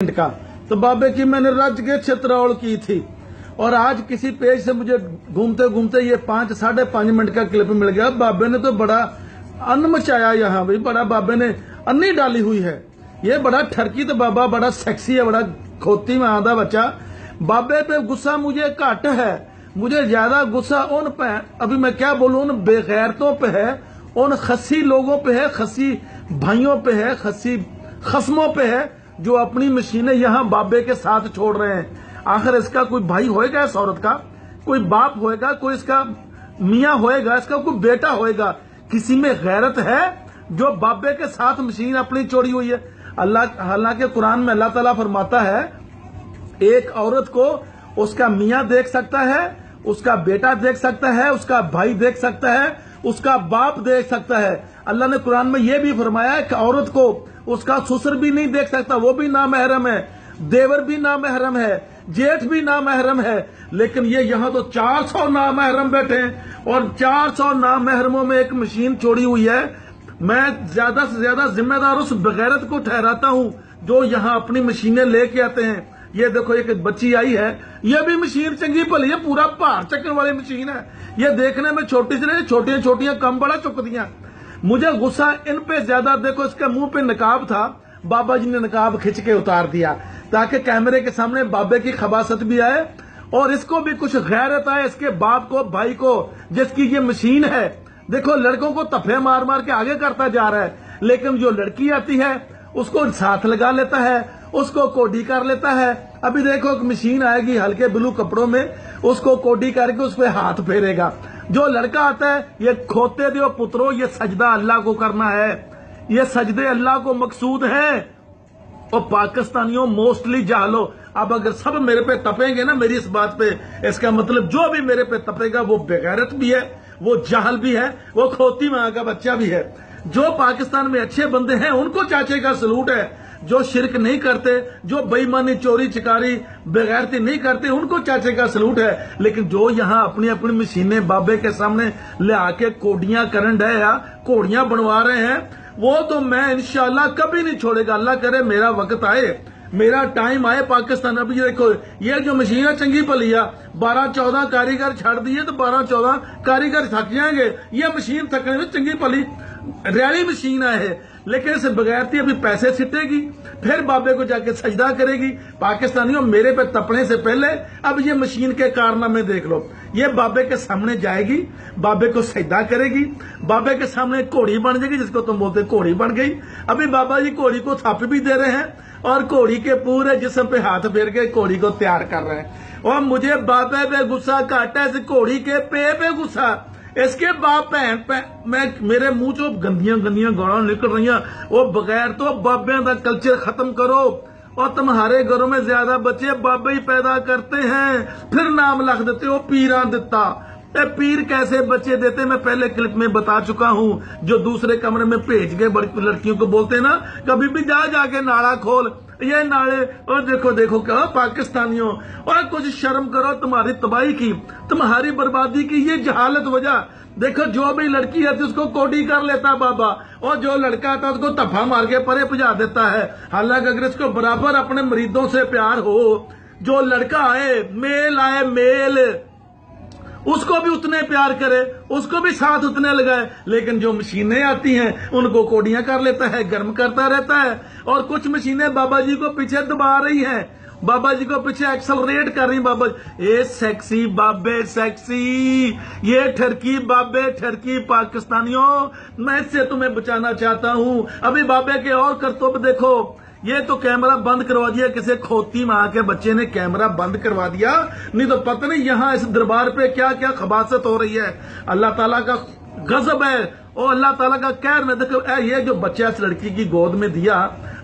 का। तो बाबे की मैंने रज के छतरौल की थी और आज किसी पेज से मुझे घूमते घूमते ये 5-5.5 मिनट का क्लिप मिल गया। बाबे ने तो बड़ा अन्न मचाया यहाँ भाई, बड़ा बाबे ने अन्नी डाली हुई है। ये बड़ा ठरकी तो बाबा बड़ा सेक्सी है, बड़ा खोती में आधा बच्चा। बाबे पे गुस्सा मुझे घट है, मुझे ज्यादा गुस्सा उन पे, अभी मैं क्या बोलूं, उन बेगैरतों पे है, उन खसी लोगों पे है, खसी भाइयों पे है, खसी खस्मों पे है जो अपनी मशीनें यहाँ बाबे के साथ छोड़ रहे हैं। आखिर इसका कोई भाई होएगा, इस औरत का कोई बाप होएगा, कोई इसका मियाँ होएगा, इसका कोई बेटा होएगा? किसी में गैरत है जो बाबे के साथ मशीन अपनी छोड़ी हुई है? अल्लाह, हालांकि कुरान में अल्लाह ताला फरमाता है एक औरत को उसका मियाँ देख सकता है, उसका बेटा देख सकता है, उसका भाई देख सकता है, उसका बाप देख सकता है। अल्लाह ने कुरान में यह भी फरमाया है कि औरत को उसका ससुर भी नहीं देख सकता, वो भी नामहरम है, देवर भी नामहरम है, जेठ भी नामहरम है। लेकिन ये यहाँ तो 400 नामहरम बैठे हैं और 400 नामहरमों में एक मशीन छोड़ी हुई है। मैं ज्यादा से ज्यादा जिम्मेदार उस बगैरत को ठहराता हूँ जो यहाँ अपनी मशीनें लेके आते हैं। ये देखो एक बच्ची आई है, ये भी मशीन चंगी भली है, पूरा भार चक्कर वाली मशीन है। ये देखने में छोटी सी, छोटियां छोटियां कम बड़ा चुकदियां। मुझे गुस्सा इन पे ज्यादा, देखो इसके मुंह पे नकाब था, बाबा जी ने नकाब खिंच के उतार दिया ताकि कैमरे के सामने बाबे की खबासत भी आए और इसको भी कुछ गैरत आए, इसके बाप को, भाई को, जिसकी ये मशीन है। देखो लड़कों को तफे मार मार के आगे करता जा रहा है, लेकिन जो लड़की आती है उसको साथ लगा लेता है, उसको कोडी कर लेता है। अभी देखो एक मशीन आएगी हल्के ब्लू कपड़ों में, उसको कोडी करके उस पर हाथ फेरेगा। जो लड़का आता है, ये खोते दियो पुत्रो, ये सजदा अल्लाह को करना है, ये सजदे अल्लाह को मकसूद है। और पाकिस्तानियों मोस्टली जाहलो, अब अगर सब मेरे पे तपेंगे ना मेरी इस बात पे, इसका मतलब जो भी मेरे पे तपेगा वो बेगैरत भी है, वो जाहल भी है, वो खोती मां का बच्चा भी है। जो पाकिस्तान में अच्छे बंदे हैं उनको चाचे का सलूट है, जो शिरक नहीं करते, जो बेईमानी, चोरी चिकारी, बेगैरती नहीं करते, उनको चाचे का सलूट है। लेकिन जो यहाँ अपनी अपनी मशीनें बाबे के सामने ले आके कोडियां करन रहे या कोड़ियां बनवा रहे हैं, वो तो मैं इंशाल्लाह कभी नहीं छोड़ेगा। अल्लाह करे मेरा वक्त आए, मेरा टाइम आए पाकिस्तान। अभी देखो ये जो मशीन है चंगी भली है, 12-14 कारीगर छड़ दिए तो 12-14 कारीगर थक जाएंगे। ये मशीन थकने में चंगी भली रैली मशीन है, लेकिन इस बगैरती अभी पैसे सिटेगी, फिर बाबे को जाके सजदा करेगी। पाकिस्तानियों मेरे पे तपने से पहले अब ये मशीन के कारनामे देख लो। ये बाबे के सामने जाएगी, बाबे को सजदा करेगी, बाबे के सामने घोड़ी बन जाएगी, जिसको तुम बोलते घोड़ी बन गई। अभी बाबा जी घोड़ी को थप भी दे रहे हैं और घोड़ी के पूरे जिस्म पे हाथ फेर के घोड़ी को तैयार कर रहे हैं। और मुझे बाबे पे गुस्सा घट है, इस घोड़ी के पे गुस्सा, इसके बाप भैन मैं मेरे मुंह चो गंदियां गंदियां गालां निकल रही हैं। वो बगैर तो बाबे का कल्चर खत्म करो और तुम्हारे घरों में ज्यादा बच्चे बाबे ही पैदा करते हैं, फिर नाम लिख देते हो पीरा दिता। पीर कैसे बच्चे देते मैं पहले क्लिप में बता चुका हूं। जो दूसरे कमरे में भेज के बड़ी लड़कियों को बोलते हैं ना, कभी भी जाके नाला खोल, ये नाले, और देखो देखो क्या पाकिस्तानियों, और कुछ शर्म करो, तुम्हारी तबाही की, तुम्हारी बर्बादी की ये जहालत वजह। देखो जो भी लड़की आती उसको कोडी कर लेता बाबा, और जो लड़का आता उसको तफा मार के परे भजा देता है। हालांकि अगर इसको बराबर अपने मरीदों से प्यार हो, जो लड़का आए मेल उसको भी उतने प्यार करे, उसको भी साथ उतने लगाए। लेकिन जो मशीनें आती हैं उनको कोडियां कर लेता है, गर्म करता रहता है। और कुछ मशीनें बाबा जी को पीछे दबा रही हैं, बाबा जी को पीछे एक्सेलरेट कर रही। बाबा ये सेक्सी बाबे सेक्सी, ये ठरकी बाबे ठरकी। पाकिस्तानियों मैं इससे तुम्हें बचाना चाहता हूं। अभी बाबे के और करतूत देखो, ये तो कैमरा बंद करवा दिया, किसी खोती मां के बच्चे ने कैमरा बंद करवा दिया, नहीं तो पता नहीं यहाँ इस दरबार पे क्या क्या खबासत हो रही है। अल्लाह ताला का गजब है और अल्लाह ताला का कहर में। देखो ये जो बच्चा इस लड़की की गोद में दिया,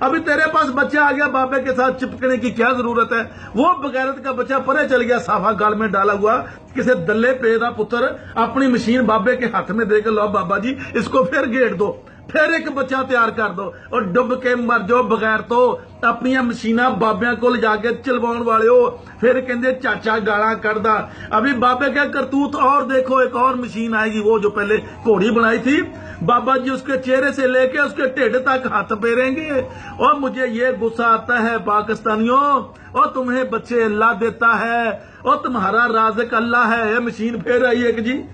अभी तेरे पास बच्चा आ गया, बाबे के साथ चिपकने की क्या जरूरत है? वो बगैरत का बच्चा परे चल गया, साफा गाल में डाला हुआ, किसी दल्ले पे का पुत्र अपनी मशीन बाबे के हाथ में देकर लो बाबा जी इसको फिर घेर दो। फिर एक बच्चा तैयार कर दो और डुब के मर जाओ बगैर तो अपनिया मशीना बाबिया को जाके चलवाउण वाले हो। फिर कहते चाचा गाला कढ़दा। अभी बाबे का करतूत और देखो, एक और मशीन आएगी, वो जो पहले घोड़ी बनाई थी बाबा जी उसके चेहरे से लेके उसके ढिड तक हाथ फेरेंगे। और मुझे ये गुस्सा आता है पाकिस्तानियों, और तुम्हें बच्चे अल्लाह देता है और तुम्हारा राज़िक अल्लाह है। ये मशीन फिर आई एक जी,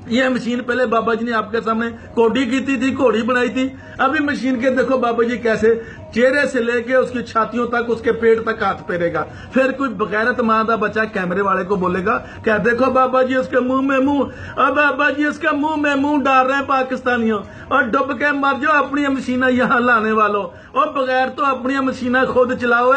ये मशीन पहले बाबा जी ने आपके सामने कोडी की थी, घोड़ी बनाई थी। अभी मशीन के देखो बाबा जी कैसे चेहरे से लेके उसकी छातियों तक उसके पेट तक हाथ फेरेगा। फिर कोई बगैरत मां का बच्चा कैमरे वाले को बोलेगा क्या देखो बाबा जी उसके मुंह में मुंह, अब बाबा जी उसके मुंह में मुंह डाल रहे हैं पाकिस्तानियों, और डुब के मर जाओ अपनी मशीना यहाँ लाने वालों। और बगैर तो अपनी मशीना खुद चलाओ,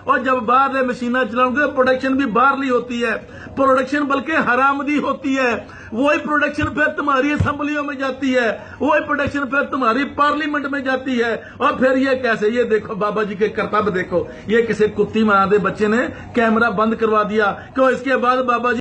और जब बाहर मशीना चलाओगे प्रोडक्शन भी बाहरली होती है, प्रोडक्शन बल्कि हरामदी होती है। वही प्रोडक्शन फिर तुम्हारी असेंबलियों में जाती है, वही प्रोडक्शन फिर तुम्हारी पार्लियामेंट में जाती है। और फिर ये कैसे, ये देखो बाबा जी के करतब देखो, ये किसी कुत्ती मां दे बच्चे ने कैमरा बंद करवा दिया क्यों? इसके बाद बाबा जी